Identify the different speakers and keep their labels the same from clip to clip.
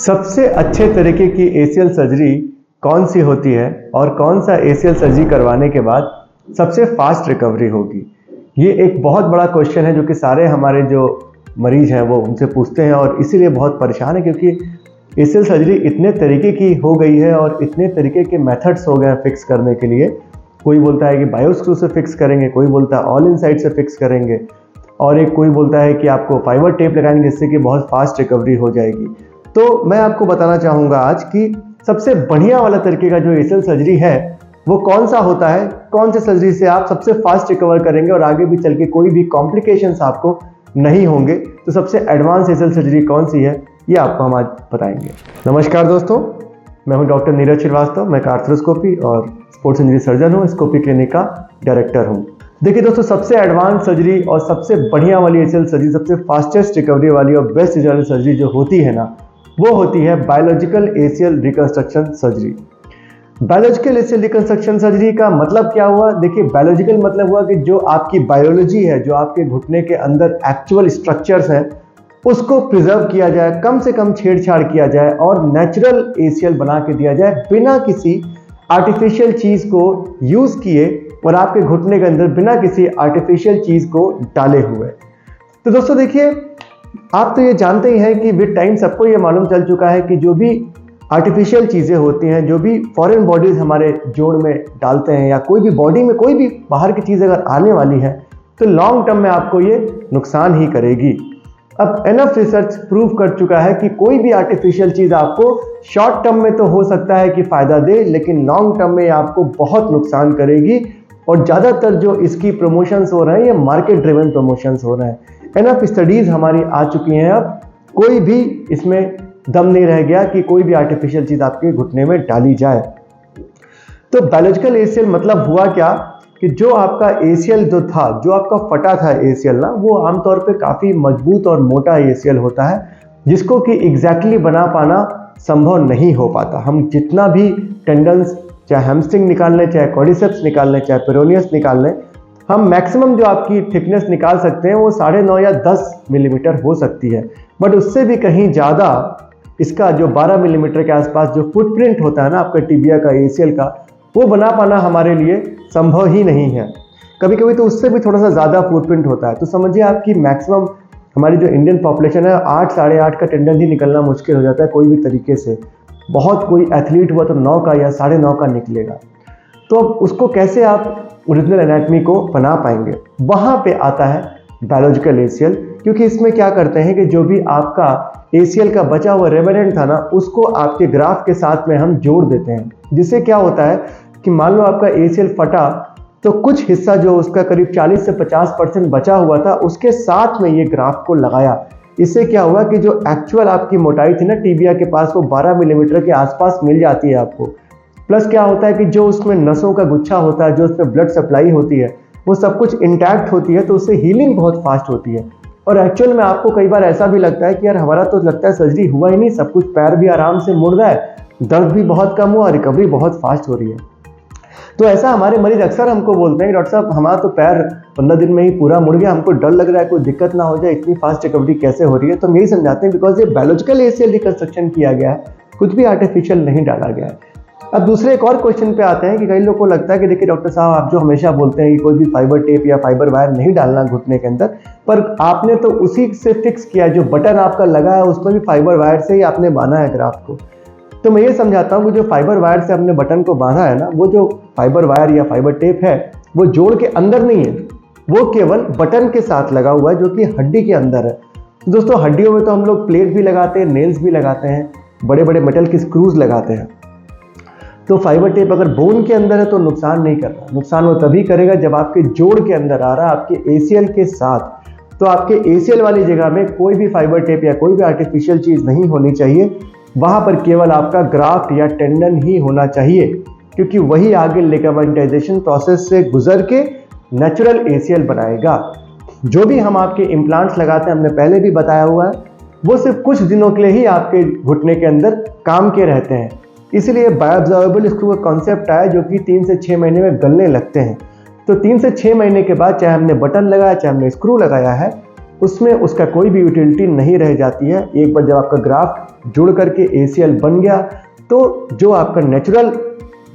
Speaker 1: सबसे अच्छे तरीके की एसीएल सर्जरी कौन सी होती है और कौन सा एसीएल सर्जरी करवाने के बाद सबसे फास्ट रिकवरी होगी? ये एक बहुत बड़ा क्वेश्चन है जो कि सारे हमारे जो मरीज हैं वो उनसे पूछते हैं और इसीलिए बहुत परेशान है, क्योंकि एसीएल सर्जरी इतने तरीके की हो गई है और इतने तरीके के मेथड्स हो गए हैं फिक्स करने के लिए। कोई बोलता है कि बायोस्क्रू से फिक्स करेंगे, कोई बोलता है ऑल इनसाइड से फिक्स करेंगे और एक कोई बोलता है कि आपको फाइबर टेप लगाएंगे जिससे कि बहुत फास्ट रिकवरी हो जाएगी। तो मैं आपको बताना चाहूँगा आज कि सबसे बढ़िया वाला तरीके का जो एसीएल सर्जरी है वो कौन सा होता है, कौन से सर्जरी से आप सबसे फास्ट रिकवर करेंगे और आगे भी चल के कोई भी कॉम्प्लिकेशंस आपको नहीं होंगे। तो सबसे एडवांस एसीएल सर्जरी कौन सी है ये आपको हम आज बताएंगे। नमस्कार दोस्तों, मैं हूं डॉक्टर नीरज श्रीवास्तव। मैं आर्थ्रोस्कोपी और स्पोर्ट्स इंजरी सर्जन हूं, स्कोपी क्लिनिक का डायरेक्टर हूं। देखिए दोस्तों, सबसे एडवांस सर्जरी और सबसे बढ़िया वाली एसीएल सर्जरी, सबसे फास्टेस्ट रिकवरी वाली और बेस्ट रिजल्ट सर्जरी जो होती है ना, वो होती है biological ACL reconstruction surgery. Biological ACL reconstruction surgery का मतलब क्या हुआ? देखिए, बायोलॉजिकल मतलब हुआ कि जो आपकी बायोलॉजी है, जो आपके घुटने के अंदर एक्चुअल स्ट्रक्चर्स हैं, उसको प्रिजर्व किया जाए, कम से कम छेड़छाड़ किया जाए और नेचुरल एसीएल बना के दिया जाए बिना किसी आर्टिफिशियल चीज़ को यूज़ किए और आपके घुटने के अंदर बिना किसी आर्टिफिशियल चीज़ को डाले हुए। तो दोस्तों देखिए, आप तो ये जानते ही हैं कि विद टाइम सबको ये मालूम चल चुका है कि जो भी आर्टिफिशियल चीज़ें होती हैं, जो भी फॉरेन बॉडीज़ हमारे जोड़ में डालते हैं या कोई भी बॉडी में कोई भी बाहर की चीज़ अगर आने वाली है तो लॉन्ग टर्म में आपको ये नुकसान ही करेगी। अब एनफ रिसर्च प्रूव कर चुका है कि कोई भी आर्टिफिशियल चीज़ आपको शॉर्ट टर्म में तो हो सकता है कि फ़ायदा दे, लेकिन लॉन्ग टर्म में आपको बहुत नुकसान करेगी। और ज़्यादातर जो इसकी प्रमोशंस हो रहे हैं ये मार्केट ड्रिवन प्रमोशंस हो रहे हैं। एनफ स्टडीज़ हमारी आ चुकी हैं, अब कोई भी इसमें दम नहीं रह गया कि कोई भी आर्टिफिशियल चीज़ आपके घुटने में डाली जाए। तो बायोलॉजिकल एसीएल मतलब हुआ क्या कि जो आपका एसीएल जो था, जो आपका फटा था एसीएल ना, वो आमतौर पे काफ़ी मजबूत और मोटा एसीएल होता है जिसको कि एग्जैक्टली बना पाना संभव नहीं हो पाता। हम जितना भी टेंडन्स, चाहे हैमस्ट्रिंग निकाल लें, चाहे क्वाड्रिसेप्स निकाल लें, चाहे पेरोनियस निकाल लें, हम मैक्सिमम जो आपकी थिकनेस निकाल सकते हैं वो 9.5 या 10 मिलीमीटर हो सकती है। बट उससे भी कहीं ज़्यादा इसका जो 12 मिलीमीटर के आसपास जो फुटप्रिंट होता है ना आपका टिबिया का, एसीएल का, वो बना पाना हमारे लिए संभव ही नहीं है। कभी कभी तो उससे भी थोड़ा सा ज़्यादा फुटप्रिंट होता है। तो समझिए आपकी मैक्सिमम हमारी जो इंडियन पॉपुलेशन है 8 साढ़े 8 का टेंडन ही निकलना मुश्किल हो जाता है कोई भी तरीके से। बहुत कोई एथलीट हुआ तो 9 का या 9.5 का निकलेगा। तो अब उसको कैसे आप ओरिजिनल एनाटमी को बना पाएंगे? वहाँ पे आता है बायोलॉजिकल एसीएल, क्योंकि इसमें क्या करते हैं कि जो भी आपका एसीएल का बचा हुआ रेमिनेंट था ना, उसको आपके ग्राफ के साथ में हम जोड़ देते हैं। जिससे क्या होता है कि मान लो आपका एसीएल फटा तो कुछ हिस्सा जो उसका करीब 40 से 50% बचा हुआ था उसके साथ में ये ग्राफ को लगाया। इससे क्या हुआ कि जो एक्चुअल आपकी मोटाई थी ना टिबिया के पास, वो 12 मिलीमीटर के आसपास मिल जाती है आपको। प्लस क्या होता है कि जो उसमें नसों का गुच्छा होता है, जो उसमें ब्लड सप्लाई होती है, वो सब कुछ इंटैक्ट होती है, तो उससे हीलिंग बहुत फास्ट होती है। और एक्चुअल में आपको कई बार ऐसा भी लगता है कि यार हमारा तो लगता है सर्जरी हुआ ही नहीं, सब कुछ, पैर भी आराम से मुड़ रहा है, दर्द भी बहुत कम हुआ, रिकवरी बहुत फास्ट हो रही है। तो ऐसा हमारे मरीज अक्सर हमको बोलते हैं कि डॉक्टर साहब हमारा तो पैर 15 दिन में ही पूरा मुड़ गया, हमको डर लग रहा है कोई दिक्कत ना हो जाए, इतनी फास्ट रिकवरी कैसे हो रही है? तो हम यही समझाते हैं बिकॉज ये बायोलॉजिकल एसीएल रिकंस्ट्रक्शन किया गया है, कुछ भी आर्टिफिशियल नहीं डाला गया है। अब दूसरे एक और क्वेश्चन पे आते हैं कि कई लोगों को लगता है कि देखिए डॉक्टर साहब, आप जो हमेशा बोलते हैं कि कोई भी फाइबर टेप या फाइबर वायर नहीं डालना घुटने के अंदर, पर आपने तो उसी से फिक्स किया, जो बटन आपका लगा है उसमें भी फाइबर वायर से ही आपने बांधा है ग्राफ को। तो मैं ये समझाता हूँ कि जो फाइबर वायर से हमने बटन को बांधा है ना, वो जो फाइबर वायर या फाइबर टेप है वो जोड़ के अंदर नहीं है, वो केवल बटन के साथ लगा हुआ है जो कि हड्डी के अंदर है। तो दोस्तों, हड्डियों में तो हम लोग प्लेट भी लगाते हैं, नेल्स भी लगाते हैं, बड़े बड़े मेटल की स्क्रूज लगाते हैं। तो फाइबर टेप अगर बोन के अंदर है तो नुकसान नहीं कर रहा। नुकसान वो तभी करेगा जब आपके जोड़ के अंदर आ रहा है, आपके एसीएल के साथ। तो आपके एसीएल वाली जगह में कोई भी फाइबर टेप या कोई भी आर्टिफिशियल चीज़ नहीं होनी चाहिए। वहाँ पर केवल आपका ग्राफ्ट या टेंडन ही होना चाहिए, क्योंकि वही आगे लिगामेंटाइजेशन प्रोसेस से गुजर के नेचुरल एसीएल बनाएगा। जो भी हम आपके इम्प्लांट्स लगाते हैं, हमने पहले भी बताया हुआ है, वो सिर्फ कुछ दिनों के लिए ही आपके घुटने के अंदर काम के रहते हैं। इसलिए बायोअब्जॉर्बेबल स्क्रू का कॉन्सेप्ट आया जो कि 3 से 6 महीने में गलने लगते हैं। तो 3 से 6 महीने के बाद चाहे हमने बटन लगाया चाहे हमने स्क्रू लगाया है, उसमें उसका कोई भी यूटिलिटी नहीं रह जाती है। एक बार जब आपका ग्राफ्ट जुड़ करके ACL बन गया तो जो आपका नेचुरल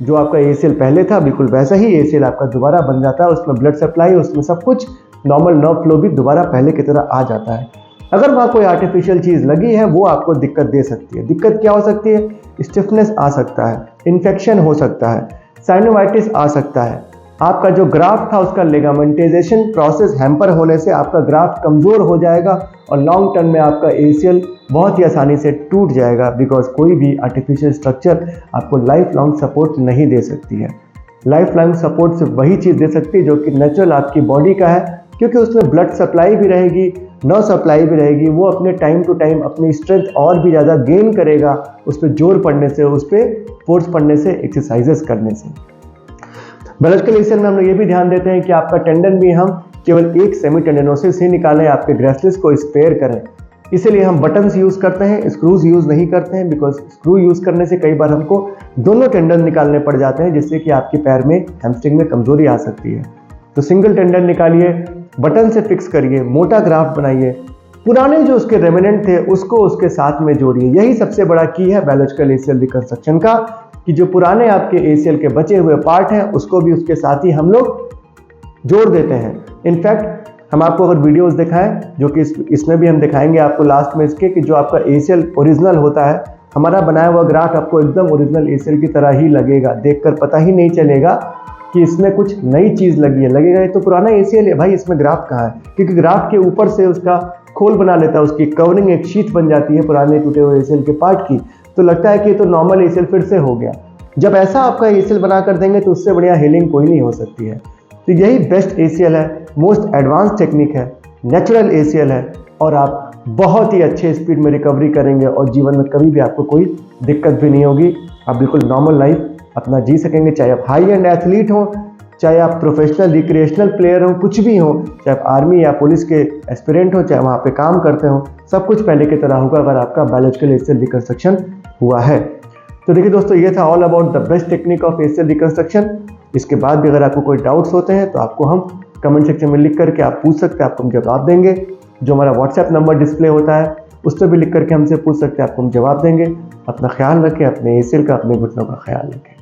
Speaker 1: जो आपका ACL पहले था बिल्कुल वैसा ही ACL आपका दोबारा बन जाता है। उसमें ब्लड सप्लाई, उसमें सब कुछ नॉर्मल नर्व फ्लो भी दोबारा पहले की तरह आ जाता है। अगर वहाँ कोई आर्टिफिशियल चीज़ लगी है वो आपको दिक्कत दे सकती है। दिक्कत क्या हो सकती है? स्टिफनेस आ सकता है, इन्फेक्शन हो सकता है, साइनोवाइटिस आ सकता है। आपका जो ग्राफ्ट था उसका लिगामेंटाइजेशन प्रोसेस हैम्पर होने से आपका ग्राफ्ट कमज़ोर हो जाएगा और लॉन्ग टर्म में आपका ACL बहुत ही आसानी से टूट जाएगा, बिकॉज कोई भी आर्टिफिशियल स्ट्रक्चर आपको लाइफ लॉन्ग सपोर्ट नहीं दे सकती है। लाइफ लॉन्ग सपोर्ट सिर्फ वही चीज़ दे सकती है जो कि नेचुरल आपकी बॉडी का है, क्योंकि उसमें ब्लड सप्लाई भी रहेगी, नर्व सप्लाई भी रहेगी। वो अपने टाइम टू टाइम अपनी स्ट्रेंथ और भी ज़्यादा गेन करेगा उस पर जोर पड़ने से, उस पर फोर्स पड़ने से, एक्सरसाइजेस करने से। बायोलॉजिकल ACL में हम लोग ये भी ध्यान देते हैं कि आपका टेंडन भी हम केवल एक सेमी टेंडनोसिस ही निकालें, आपके ग्रेसिलिस को स्पेयर करें। इसीलिए हम बटन्स यूज़ करते हैं, स्क्रूज यूज़ नहीं करते हैं, बिकॉज स्क्रू यूज़ करने से कई बार हमको दोनों टेंडन निकालने पड़ जाते हैं, जिससे कि आपके पैर में हैमस्ट्रिंग में कमजोरी आ सकती है। तो सिंगल टेंडन निकालिए, बटन से फिक्स करिए, मोटा ग्राफ्ट बनाइए, पुराने जो उसके रेमिनेंट थे उसको उसके साथ में जोड़िए। यही सबसे बड़ा की है बायोलॉजिकल ACL रिकंस्ट्रक्शन का, कि जो पुराने आपके ACL के बचे हुए पार्ट हैं उसको भी उसके साथ ही हम लोग जोड़ देते हैं। इनफैक्ट हम आपको अगर वीडियोस दिखाएं, जो कि इसमें भी हम दिखाएंगे आपको लास्ट में इसके, कि जो आपका ACL ओरिजिनल होता है, हमारा बनाया हुआ ग्राफ्ट आपको एकदम ओरिजिनल ACL की तरह ही लगेगा। देखकर पता ही नहीं चलेगा कि इसमें कुछ नई चीज़ लगी है, लगेगा ये तो पुराना ACL है भाई, इसमें ग्राफ्ट कहाँ है, क्योंकि ग्राफ्ट के ऊपर से उसका खोल बना लेता है, उसकी कवरिंग एक शीट बन जाती है पुराने टूटे हुए ACL के पार्ट की, तो लगता है कि ये तो नॉर्मल ACL फिर से हो गया। जब ऐसा आपका ACL बना कर देंगे तो उससे बढ़िया हीलिंग कोई नहीं हो सकती है। तो यही बेस्ट ACL है, मोस्ट एडवांस टेक्निक है, नेचुरल ACL है, और आप बहुत ही अच्छे स्पीड में रिकवरी करेंगे और जीवन में कभी भी आपको कोई दिक्कत भी नहीं होगी। आप बिल्कुल नॉर्मल लाइफ अपना जी सकेंगे, चाहे आप हाई एंड एथलीट हो, चाहे आप प्रोफेशनल रिक्रिएशनल प्लेयर हो, कुछ भी हो, चाहे आप आर्मी या पुलिस के एस्पिरेंट हो, चाहे वहाँ पे काम करते हो, सब कुछ पहले की तरह होगा अगर आपका बायोलॉजिकल ACL रिकंस्ट्रक्शन हुआ है। तो देखिए दोस्तों, ये था all about the best technique of ACL reconstruction. इसके बाद भी अगर आपको कोई डाउट्स होते हैं तो आपको हम कमेंट सेक्शन में लिख करके आप पूछ सकते हैं, आपको हम जवाब देंगे। जो हमारा WhatsApp नंबर डिस्प्ले होता है उस पर भी लिख करके हमसे पूछ सकते हैं, आपको हम जवाब देंगे। अपना ख्याल रखें, अपने ACL का, अपने घुटनों का ख्याल रखें।